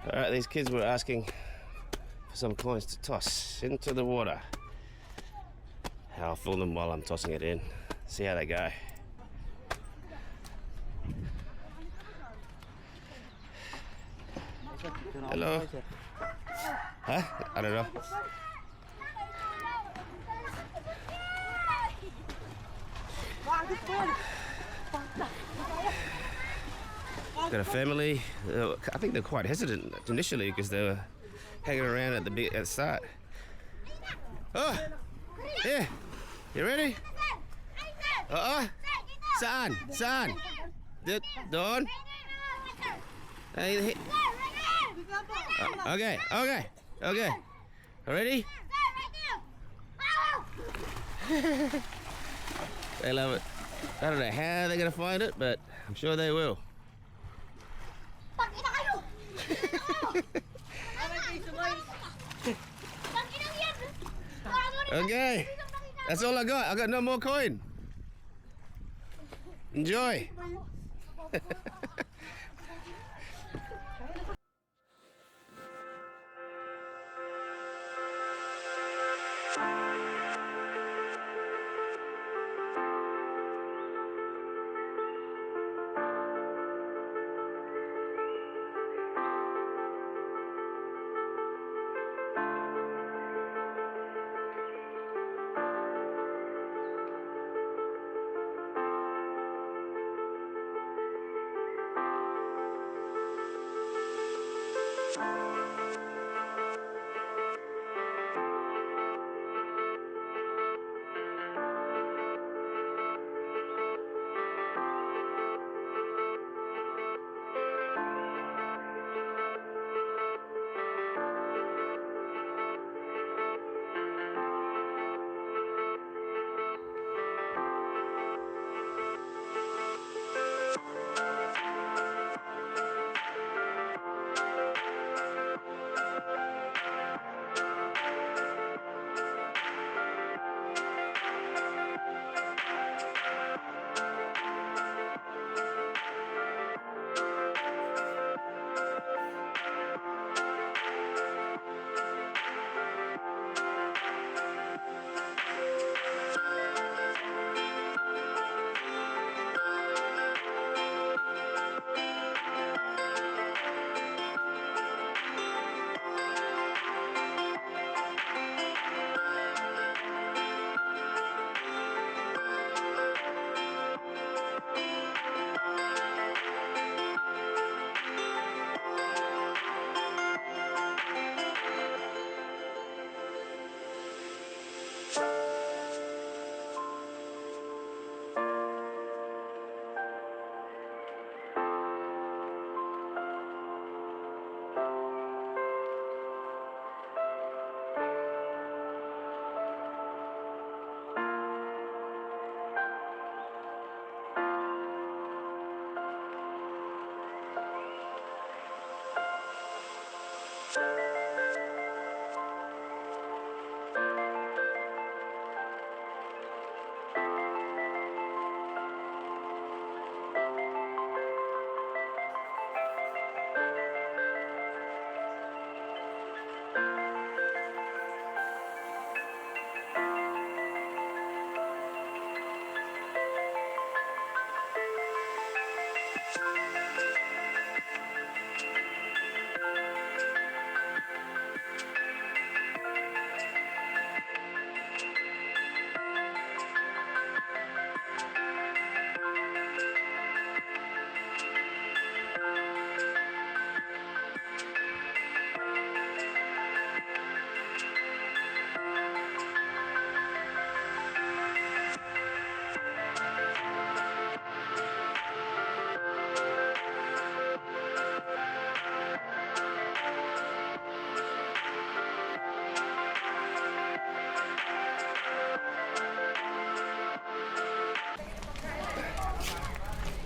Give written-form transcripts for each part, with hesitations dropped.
Alright, these kids were asking for some coins to toss into the water. I'll film them while I'm tossing it in. See how they go. Hello. Huh? I don't know. Got a family. I think they're quite hesitant initially because they were hanging around at the start. Oh, yeah. You ready? Saan? Doon. Okay. Ready? They love it. I don't know how they're gonna find it, but I'm sure they will. Okay, that's all I got. I got no more coin. Enjoy.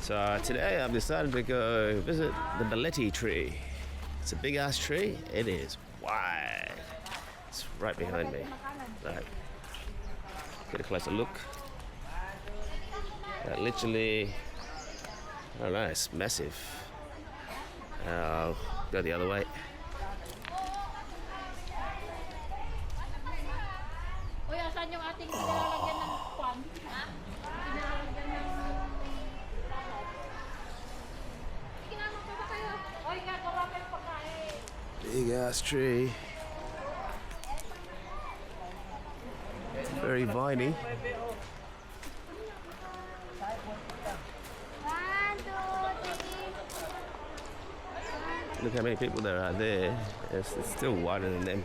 So today I've decided to go visit the Balete Tree. It's a big ass tree. It is wide. It's right behind me. Right. Get a closer look. Literally, I don't know, it's massive. Go the other way. Uy, asan yung ating nilalagyan ng kwan? Ha? Nilalagyan ng... Sige nga, magpapa kayo. Uy, nga, gawa kayo pagkain. Big ass tree. Very viney. 1, 2, 3. Look how many people there are there. It's still wider than them.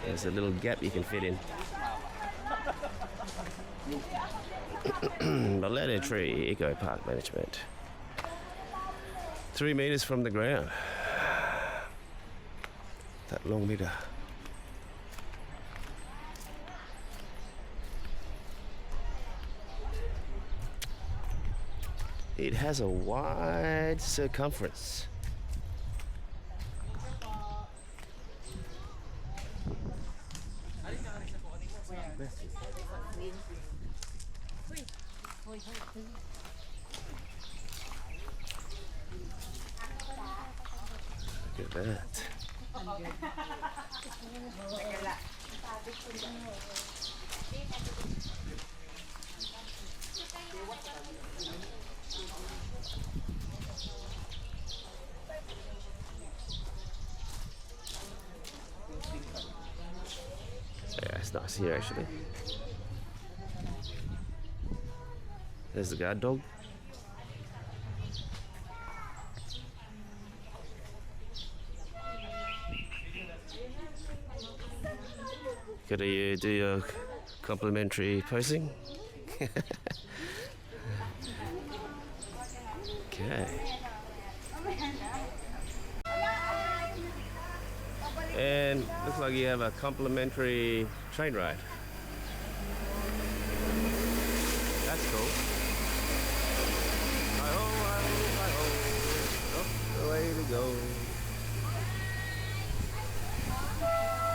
There's a little gap you can fit in. Balete Tree Eco Park Management. 3 meters from the ground. That long meter. It has a wide circumference. Look at that. Yeah, it's nice here actually. There's the guard dog. Gotta you do your complimentary posing? Okay. And looks like you have a complimentary train ride. That's cool. Hi-ho, hi-ho, hi-ho. Off the way to go.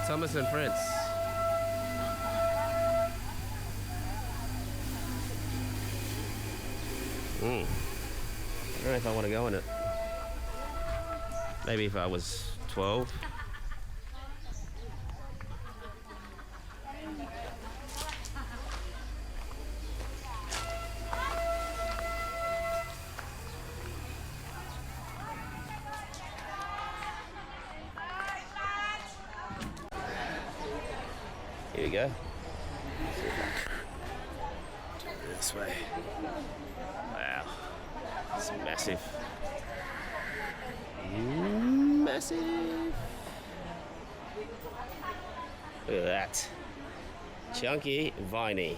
Thomas and Friends. I don't know if I want to go in it. Maybe if I was 12. Here we go. This way. Wow. It's massive. Massive. Look at that. Chunky, viney.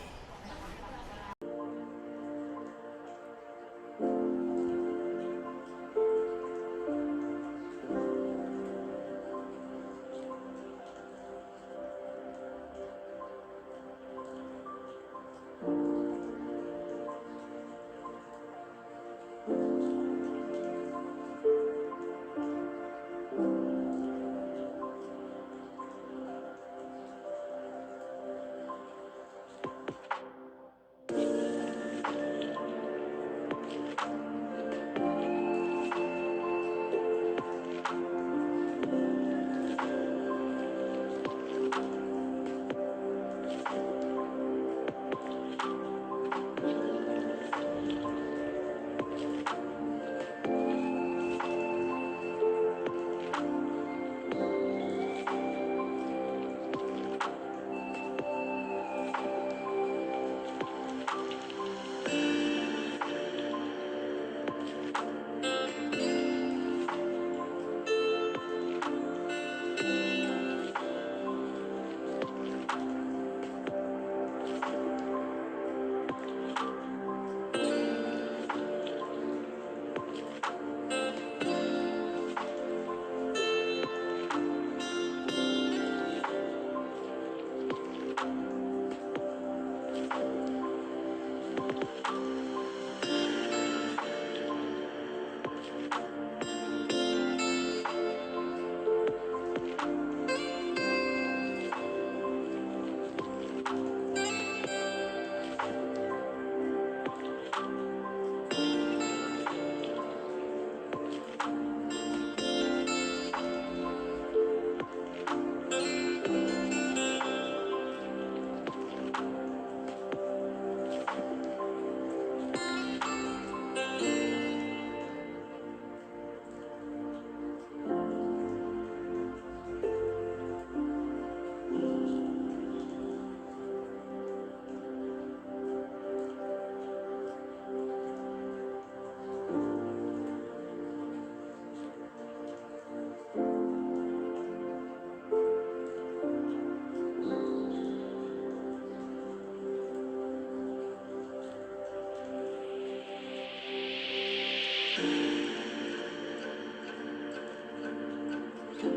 Just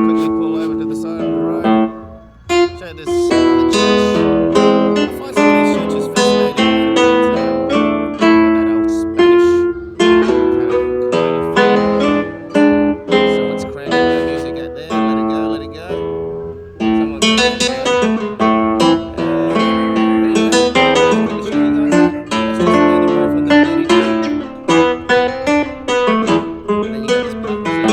quickly pull over to the side of the road. Show this other church. I find some of these churches fascinating. That old Spanish kind of feel. Someone's cranking their music out there. Let it go, let it go. Someone's cranking it down. Quickly show you guys that. That's just down the road from the Balete Tree. And then you got this black museum.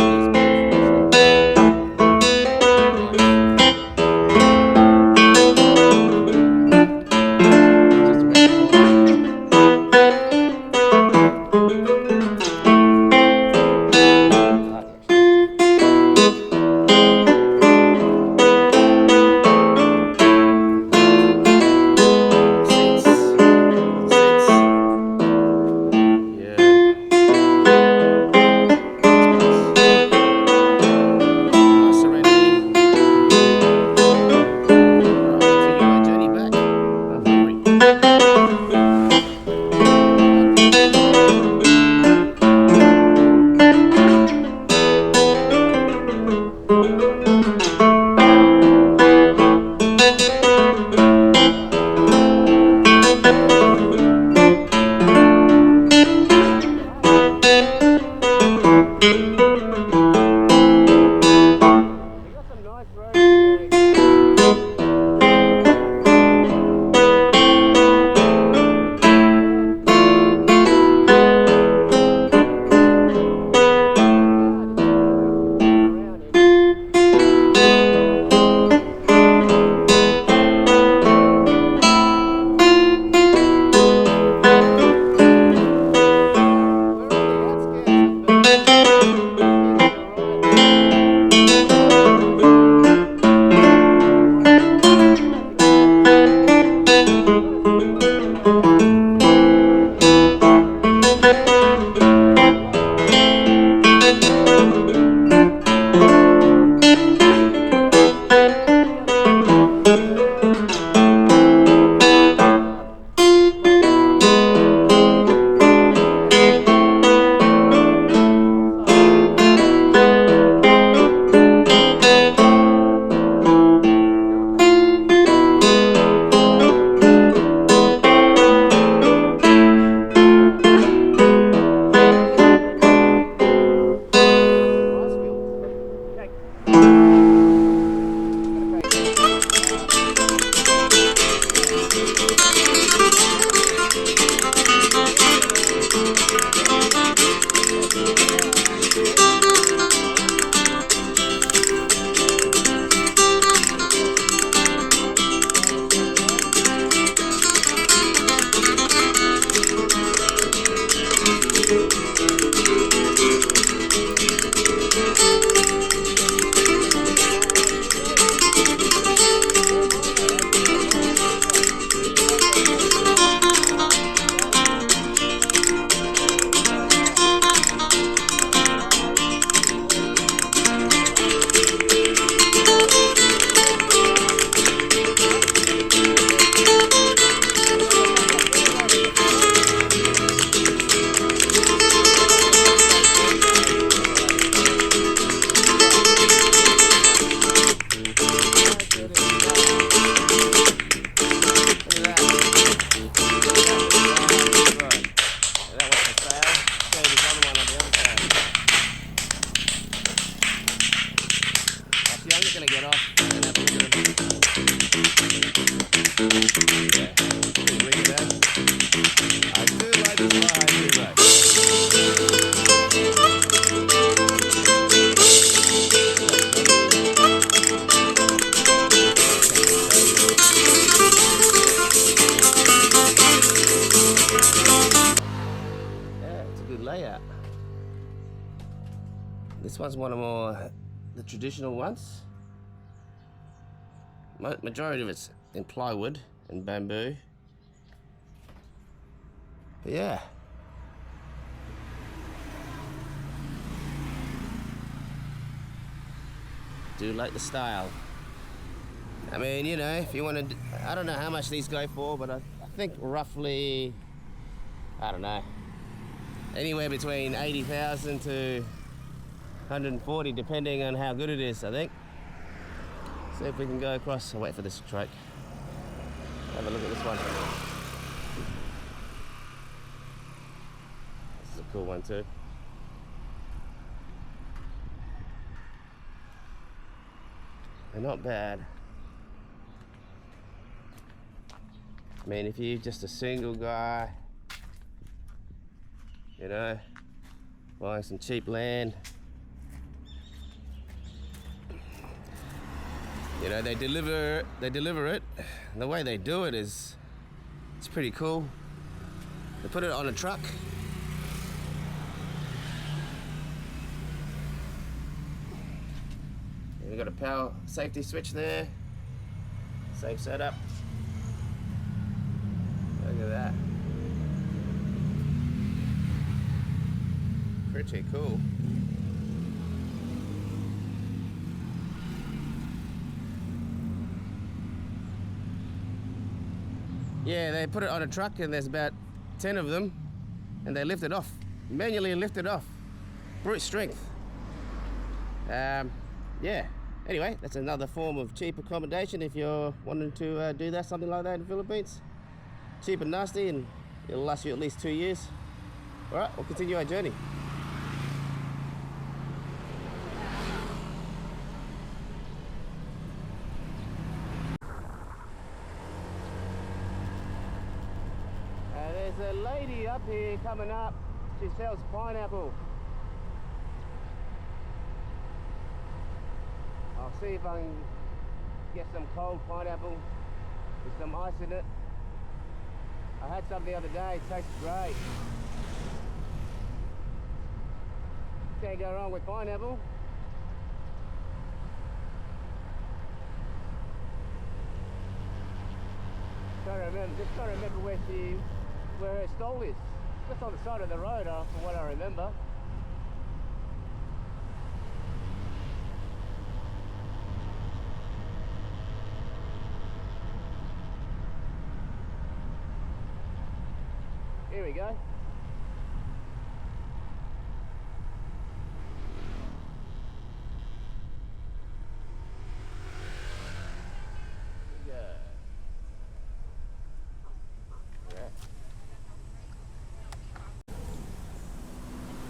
gonna get off and have a look at them. Yeah, pretty wicked, eh? I do like this ride, I do like. Yeah, it's a good layout. This one's one of the traditional ones. Majority of it's in plywood and bamboo. But yeah. Do like the style. I mean, you know, if you want to, I don't know how much these go for, but I think roughly, I don't know, anywhere between 80,000 to 140, depending on how good it is, I think. See if we can go across. I'll wait for this truck. Have a look at this one. This is a cool one too. They're not bad. I mean, if you're just a single guy, you know, buying some cheap land, you know, they deliver it. And the way they do it is, it's pretty cool. They put it on a truck. And we've got a power safety switch there. Safe setup. Look at that. Pretty cool. Yeah, they put it on a truck and there's about 10 of them and they lift it off. Manually lift it off. Brute strength. Yeah. Anyway, that's another form of cheap accommodation if you're wanting to do that, something like that in the Philippines. Cheap and nasty, and it'll last you at least 2 years. All right, we'll continue our journey. There's a lady up here coming up. She sells pineapple. I'll see if I can get some cold pineapple with some ice in it. I had some the other day, it tastes great. Can't go wrong with pineapple. Just trying to remember where her stall is. Just on the side of the road, from what I remember. Here we go.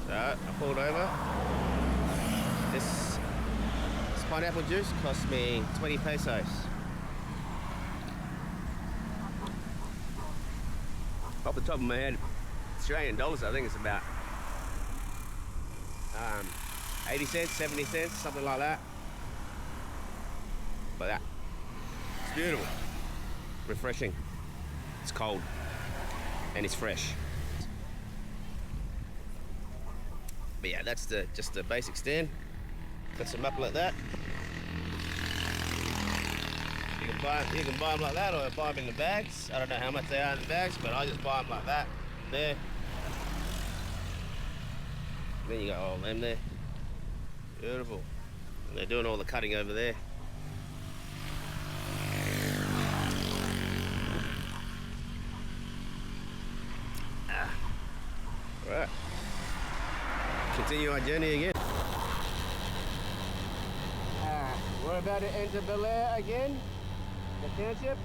So I pulled over. This pineapple juice cost me 20 pesos. Off the top of my head, Australian dollars, I think it's about 80 cents, 70 cents, something like that. But that, it's beautiful, refreshing. It's cold and it's fresh. But yeah, that's just the basic stand. Put some up like that. You can buy them like that, or buy them in the bags. I don't know how much they are in the bags, but I just buy them like that. There. Then you got all them there. Beautiful. And they're doing all the cutting over there. Right. Continue our journey again. We're about to enter Baler again, the township.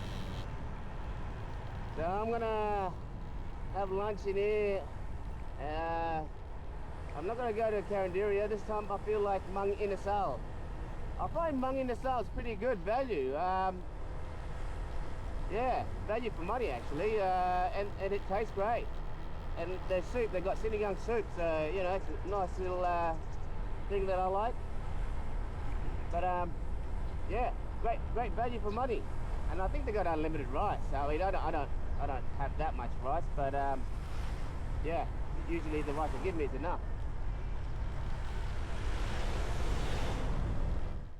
So I'm gonna have lunch in here. I'm not gonna go to Carinderia this time. I feel like Mang Inasal. I find mung in the sale's pretty good value. Yeah, value for money actually, and it tastes great. And their soup, they've got sinigang soup, so you know, it's a nice little thing that I like. But yeah, great value for money. And I think they got unlimited rice. I mean, I don't have that much rice, but yeah, usually the rice they give me is enough.